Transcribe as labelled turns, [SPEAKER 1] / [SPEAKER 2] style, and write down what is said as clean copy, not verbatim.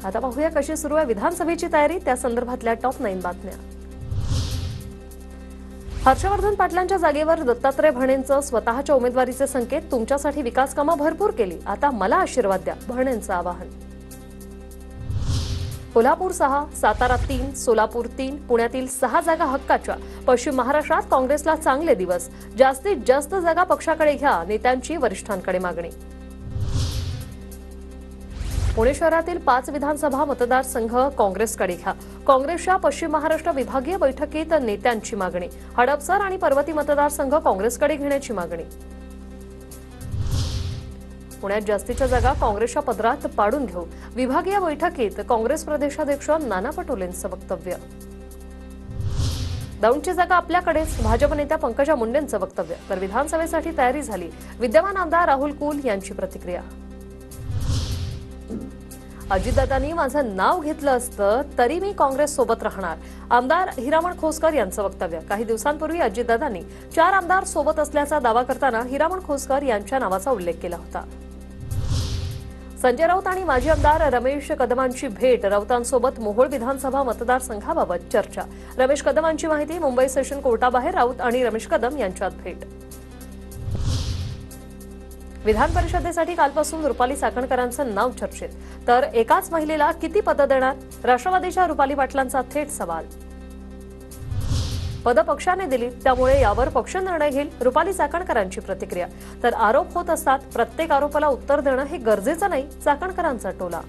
[SPEAKER 1] आता पाहूया कशी सुरू आहे विधानसभेची तयारी, त्या संदर्भातल्या टॉप 9 बातम्या। हर्षवर्धन पाटलांच्या जागेवर दत्तात्रय भरणेंचं स्वतःच्या उमेदवारीचे संकेत, तुमच्यासाठी विकास कामं भरपूर केली, आता मला आशीर्वाद द्या, भरणेंचं आवाहन। कोल्हापूर 6, सातारा 3, सोलापूर 3, पुण्यातील 6 जागा हक्काच्या, पश्चिम महाराष्ट्रात काँग्रेसला चांगले दिवस, जास्तीत जास्त जागा पक्षाकडे घ्या, नेत्यांची वरिष्ठांकडे मागणी। पुणे शहरातील 5 विधानसभा मतदारसंघ काँग्रेसकडे घ्या, काँग्रेसच्या पश्चिम महाराष्ट्र विभागीय बैठकीत नेत्यांची मागणी, हडपसर आणि पर्वती मतदारसंघ काँग्रेसकडे घेण्याची मागणी। पुण्यात जास्तीच्या जागा काँग्रेसच्या पदरात पाडून घेऊ, विभागीय बैठकीत काँग्रेस प्रदेशाध्यक्ष नाना पटोलेंचं वक्तव्य। दौंडची जागा आपल्याकडेच, भाजप नेत्या पंकजा मुंडेंचं वक्तव्य, तर विधानसभेसाठी तयारी झाली, विद्यमान आमदार राहुल कुल यांची प्रतिक्रिया। अजितदादांनी माझं नाव घेतलं असतं तरी मी काँग्रेस सोबत राहणार, आमदार हिरामण खोसकर यांचं वक्तव्य। काही दिवसांपूर्वी अजितदादांनी 4 आमदार सोबत असल्याचा दावा करताना हिरामण खोसकर यांच्या नावाचा उल्लेख केला होता। संजय राऊत आणि माजी आमदार रमेश कदमांची भेट, राऊतांसोबत मोहोळ विधानसभा मतदारसंघाबाबत चर्चा, रमेश कदमांची माहिती, मुंबई सेशन कोर्टाबाहेर राऊत आणि रमेश कदम यांच्यात भेट। विधान परिषदेसाठी कालपासून रुपाली चाकणकरांचं नाव चर्चेत, तर एकाच महिलेला किती पदं देणार, राष्ट्रवादीच्या रुपाली पाटलांचा थेट सवाल। पदं पक्षाने दिली त्यामुळे यावर पक्ष निर्णय घेईल, रुपाली चाकणकरांची प्रतिक्रिया, तर आरोप होत असतात प्रत्येक आरोपाला उत्तर देणं हे गरजेचं नाही, चाकणकरांचा टोला।